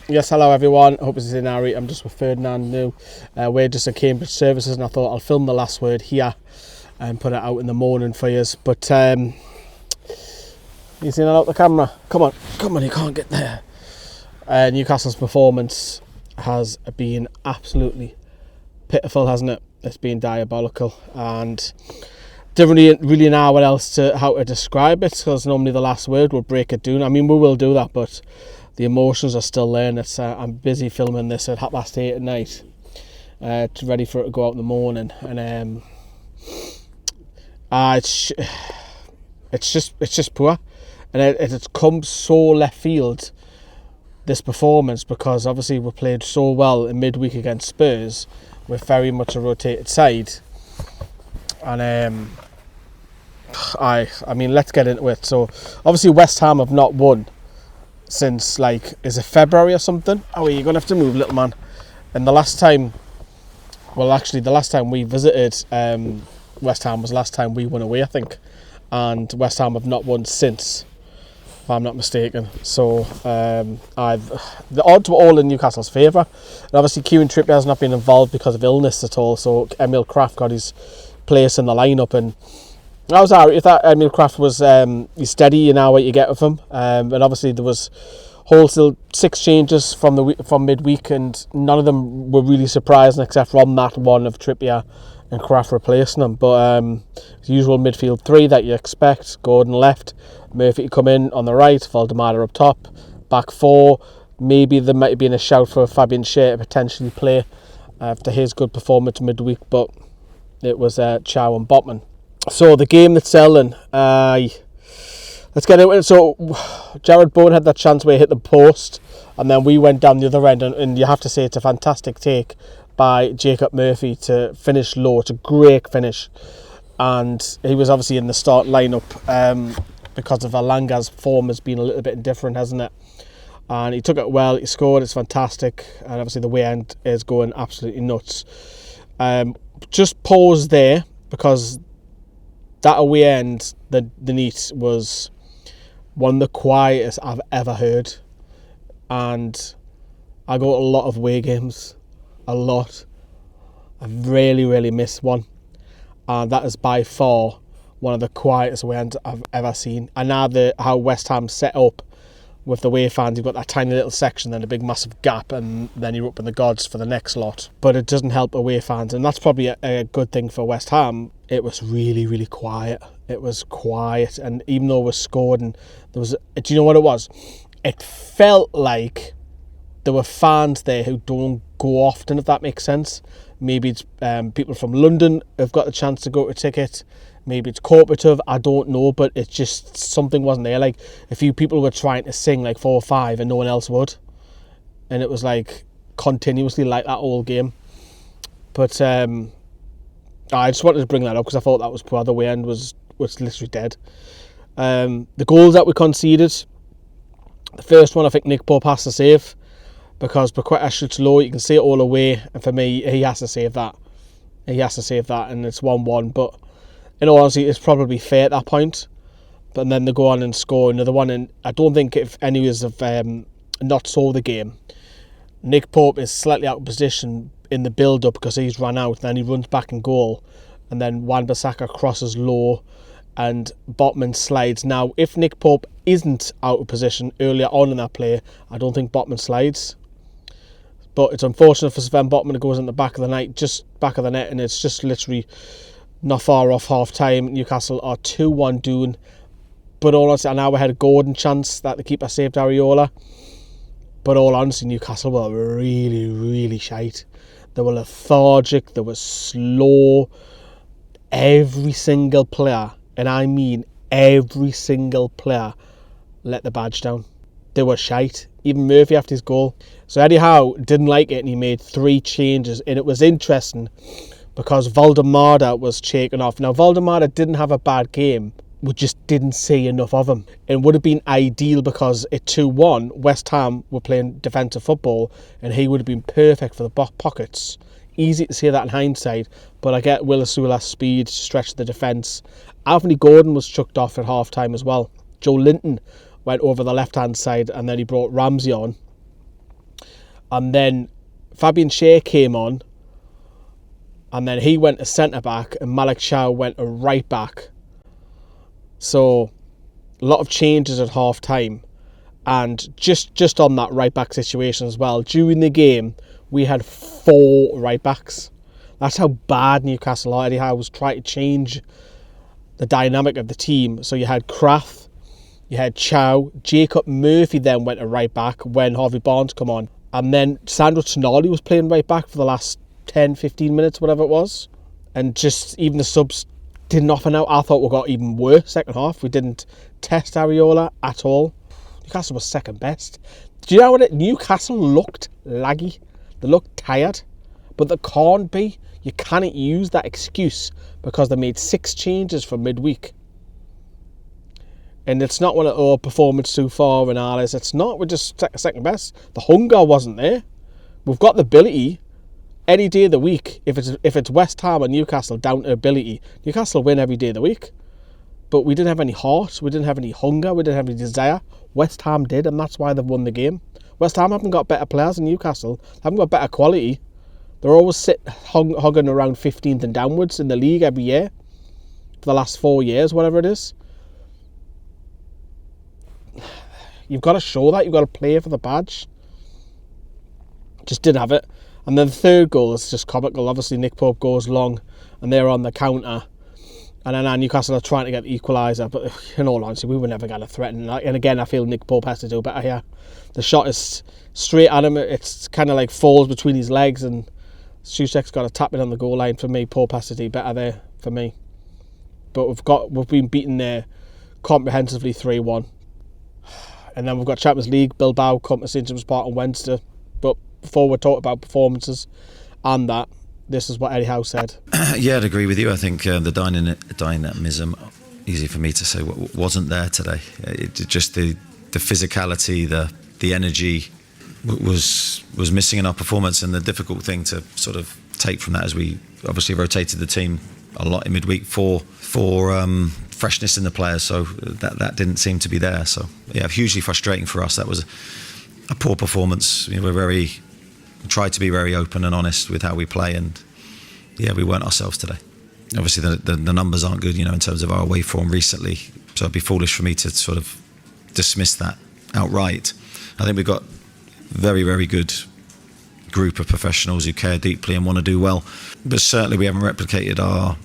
Yes, hello everyone. Hope this is in Harry. I'm just with Ferdinand New. We're just at Cambridge Services, and I thought I'll film the last word here and put it out in the morning for you. But you seen that out the camera? Come on, you can't get there. Newcastle's performance has been absolutely pitiful, hasn't it? It's been diabolical, and don't really know what else how to describe it, because normally the last word will break it down. I mean, we will do that, but the emotions are still there, and I'm busy filming this at 8:30 at night, ready for it to go out in the morning, and it's just poor, and it's come so left field, this performance, because obviously we played so well in midweek against Spurs with very much a rotated side, and I mean, let's get into it. So obviously West Ham have not won since, like, is it February or something? Oh, you're gonna have to move, little man. And the last time we visited West Ham was last time we won away, I think, and West Ham have not won since, if I'm not mistaken. So the odds were all in Newcastle's favour, and obviously Kieran Trippier has not been involved because of illness at all, so Emil Kraft got his place in the lineup, and I was alright if that. Emil Kraft was he's steady, you know what you get with him, and obviously there was wholesale 6 changes from midweek, and none of them were really surprising except from that one of Trippier and Kraft replacing them. But the usual midfield 3 that you expect: Gordon left, Murphy to come in on the right, Valdemar up top, back 4. Maybe there might have been a shout for Fabian Schär to potentially play after his good performance midweek, but it was Chow and Botman. So the game that's selling, let's get into it. So Jarrod Bowen had that chance where he hit the post, and then we went down the other end, and you have to say it's a fantastic take by Jacob Murphy to finish low. It's a great finish, and he was obviously in the start lineup because of Alanga's form has been a little bit different, hasn't it? And he took it well, he scored, it's fantastic, and obviously the way end is going absolutely nuts. Just pause there, because that away end, the Neat, was one of the quietest I've ever heard. And I go to a lot of away games, a lot. I've really missed one. And that is by far one of the quietest away ends I've ever seen. And now how West Ham set up with the away fans, you've got that tiny little section, then a big massive gap, and then you're up in the gods for the next lot. But it doesn't help away fans, and that's probably a good thing for West Ham. It was really quiet. It was quiet, and even though it was scored, and there was, do you know what it was? It felt like there were fans there who don't go often, if that makes sense. Maybe it's people from London have got the chance to go to a ticket. Maybe it's cooperative, I don't know, but it's just something wasn't there. Like, a few people were trying to sing like 4 or 5 and no one else would. And it was like continuously like that all game. But I just wanted to bring that up because I thought that was poor. The way end was literally dead. The goals that we conceded, the first one I think Nick Pope has to save, because Paqueta shoots low, you can see it all away, and for me he has to save that. And it's 1-1, but in all honesty, it's probably fair at that point. But then they go on and score another one, and I don't think if any of us have not saw the game, Nick Pope is slightly out of position in the build-up because he's run out, and then he runs back in goal, and then Wan-Bissaka crosses low, and Botman slides. Now, if Nick Pope isn't out of position earlier on in that play, I don't think Botman slides. But it's unfortunate for Sven Botman. It goes in the back of the net, and it's just literally not far off half-time. Newcastle are 2-1 down. But all honestly, an hour ahead of Gordon chance that the keeper saved Areola. But all honestly, Newcastle were really shite. They were lethargic, they were slow. Every single player, and I mean every single player, let the badge down. They were shite. Even Murphy after his goal. So Eddie Howe didn't like it, and he made 3 changes. And it was interesting because Valdemar was shaken off. Now, Valdemar didn't have a bad game. We just didn't see enough of him. It would have been ideal because at 2-1, West Ham were playing defensive football, and he would have been perfect for the pockets. Easy to say that in hindsight, but I get Will Asula's speed to stretch the defence. Anthony Gordon was chucked off at half-time as well. Joe Linton went over the left-hand side, and then he brought Ramsey on. And then Fabian Schär came on, and then he went to centre-back, and Malick Thiaw went to right-back. So, a lot of changes at half-time. And just on that right-back situation as well, during the game, we had 4 right-backs. That's how bad Newcastle are. Eddie Howe was trying to change the dynamic of the team. So you had Kraft, you had Thiaw, Jacob Murphy then went to right-back when Harvey Barnes come on. And then Sandro Tonali was playing right-back for the last 10, 15 minutes, whatever it was. And just even the subs didn't often out. I thought we got even worse second half. We didn't test Areola at all. Newcastle was second best. Do you know what Newcastle looked laggy? They looked tired. But they can't be. You cannot use that excuse because they made 6 changes from midweek. And it's not one of performance too far and all this. It's not. We're just second best. The hunger wasn't there. We've got the ability. Any day of the week, if it's West Ham or Newcastle down to ability, Newcastle win every day of the week. But we didn't have any heart. We didn't have any hunger. We didn't have any desire. West Ham did, and that's why they've won the game. West Ham haven't got better players than Newcastle. They haven't got better quality. They're always hugging around 15th and downwards in the league every year. For the last 4 years, whatever it is. You've got to show that. You've got to play for the badge. Just didn't have it. And then the third goal is just comical. Obviously, Nick Pope goes long, and they're on the counter. And then Newcastle are trying to get the equaliser. But in all honesty, we were never going to threaten. And again, I feel Nick Pope has to do better here. The shot is straight at him. It's kind of like falls between his legs, and Soucek's got to tap it on the goal line. For me, Pope has to do better there for me. But we've been beaten there comprehensively 3-1. And then we've got Champions League, Bilbao, come to St James Park on Wednesday. But before we talk about performances and that, this is what Eddie Howe said. Yeah, I'd agree with you. I think the dynamism, easy for me to say, wasn't there today. Just the physicality, the energy was missing in our performance, and the difficult thing to sort of take from that, as we obviously rotated the team a lot in midweek for freshness in the players, so that didn't seem to be there. So yeah, hugely frustrating for us. That was a poor performance. We tried to be very open and honest with how we play, and yeah, we weren't ourselves today. Obviously the numbers aren't good, in terms of our away form recently, so it'd be foolish for me to sort of dismiss that outright. I think we've got very, very good group of professionals who care deeply and want to do well, but certainly we haven't replicated our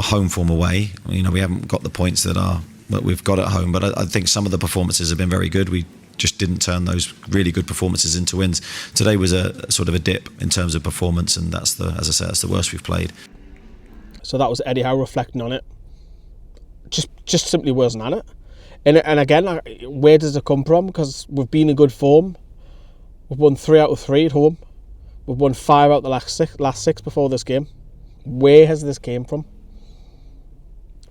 home form away. We haven't got the points that we've got at home, but I think some of the performances have been very good. We just didn't turn those really good performances into wins. Today was a sort of a dip in terms of performance, and that's the worst we've played. So that was Eddie Howe reflecting on it. Just simply wasn't at it. And again, where does it come from? Because we've been in good form. We've won 3 out of 3 at home. We've won 5 out of the last 6 before this game. Where has this came from?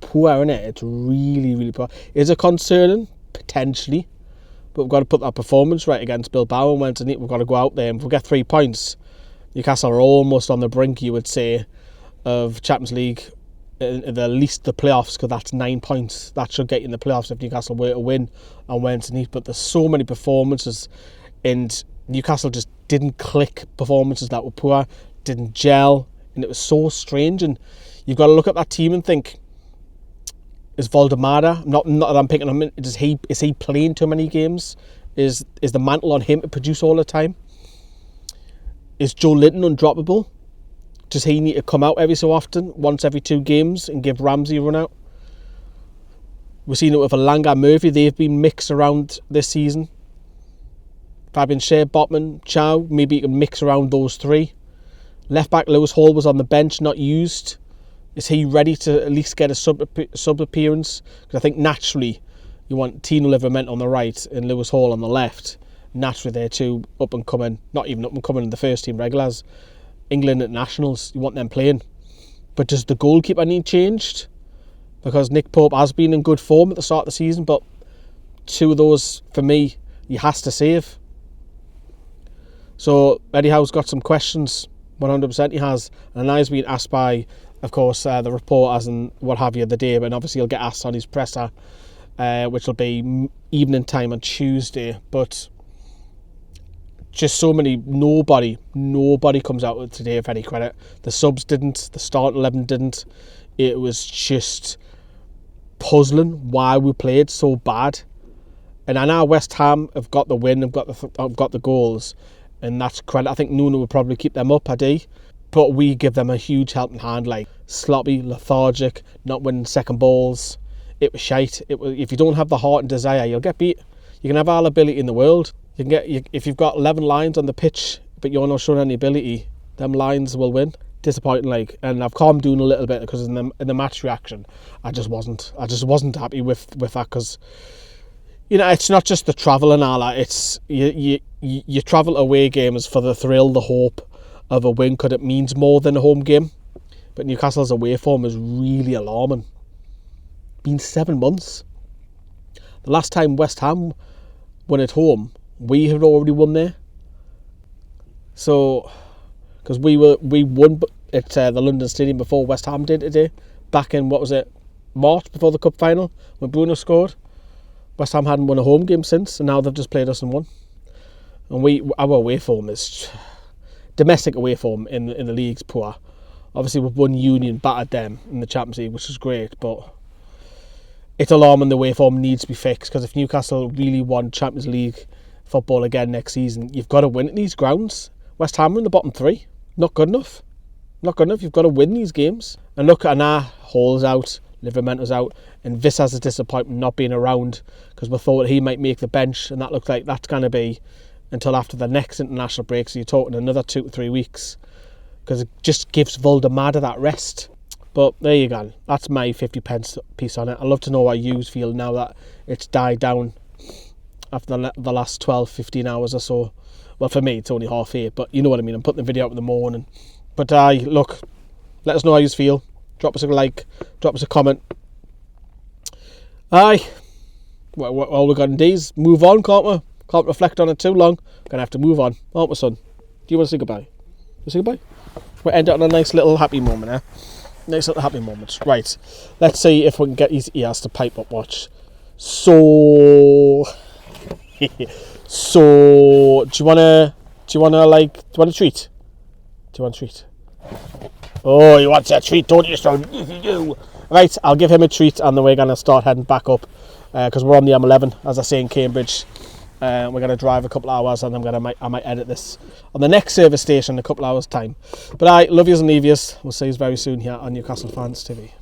Poor, isn't it? It's really, really poor. Is it concerning? Potentially. But we've got to put that performance right against Bilbao and Wednesday. We've got to go out there, and if we get 3 points, Newcastle are almost on the brink, you would say, of Champions League, at least the playoffs, because that's 9 points. That should get you in the playoffs if Newcastle were to win on Wednesday. But there's so many performances, and Newcastle just didn't click. Performances that were poor, didn't gel, and it was so strange. And you've got to look at that team and think, is Valdemada, not that I'm picking on him, is he playing too many games? Is the mantle on him to produce all the time? Is Joe Linton undroppable? Does he need to come out every so often, once every 2 games, and give Ramsey a run out? We've seen it with Alanga, Murphy. They've been mixed around this season. Fabian Schär, Botman, Thiaw, maybe you can mix around those 3. Left back Lewis Hall was on the bench, not used. Is he ready to at least get a sub appearance? Because I think naturally you want Tino Livramento on the right and Lewis Hall on the left. Naturally they're 2 up and coming, not even up and coming in the first team regulars. England internationals, you want them playing. But does the goalkeeper need changed? Because Nick Pope has been in good form at the start of the season, but 2 of those, for me, he has to save. So Eddie Howe's got some questions, 100% he has. And now he's been asked by, of course, the reporters and what have you the day, but obviously he'll get asked on his presser, which will be evening time on Tuesday. But just so many, nobody comes out today with any credit. The subs didn't, the start 11 didn't. It was just puzzling why we played so bad. And I know West Ham have got the win, have got the goals, and that's credit. I think Nuno would probably keep them up, but we give them a huge helping hand, like sloppy, lethargic, not winning second balls. It was shite. If you don't have the heart and desire, you'll get beat. You can have all ability in the world. If you've got 11 lines on the pitch, but you're not showing any ability, them lines will win. Disappointing, like, and I've calmed down a little bit because in the match reaction, I just wasn't happy with that, because it's not just the travel and all that. It's you travel away games for the thrill, the hope of a win, because it means more than a home game. But Newcastle's away form is really alarming. Been 7 months. The last time West Ham won at home, we had already won there. So, because we won at the London Stadium before West Ham did today, back in, March, before the cup final, when Bruno scored. West Ham hadn't won a home game since, and now they've just played us and won. And our away form is domestic away form in the league's poor. Obviously, we've won Union, battered them in the Champions League, which is great, but it's alarming. The away form needs to be fixed, because if Newcastle really want Champions League football again next season, you've got to win at these grounds. West Ham are in the bottom 3. Not good enough. You've got to win these games. And look, Hall's out, Livermento's out, and Vissa's a disappointment not being around, because we thought he might make the bench, and that looked like that's going to be until after the next international break, so you're talking another 2 to 3 weeks, because it just gives Voldemada that rest. But there you go. That's my 50 pence piece on it. I'd love to know how you feel now that it's died down after the last 12, 15 hours or so. Well, for me, it's only 8:30, but you know what I mean. I'm putting the video up in the morning. But look, let us know how you feel. Drop us a like, drop us a comment. Well, all we've got in days, move on, can't we? Can't reflect on it too long. Gonna have to move on, aren't we, son? Do you want to say goodbye? Say goodbye? We'll end it on a nice little happy moment, eh? Nice little happy moment. Right, let's see if we can get his ears to pipe up watch. So, do you want a treat? Do you want a treat? Oh, you want a treat, don't you, son? Right, I'll give him a treat, and then we're going to start heading back up, because we're on the M11, as I say, in Cambridge. We're going to drive a couple of hours, and I might edit this on the next service station in a couple of hours' time. But I love yous and leave yous. We'll see you very soon here on Newcastle Fans TV.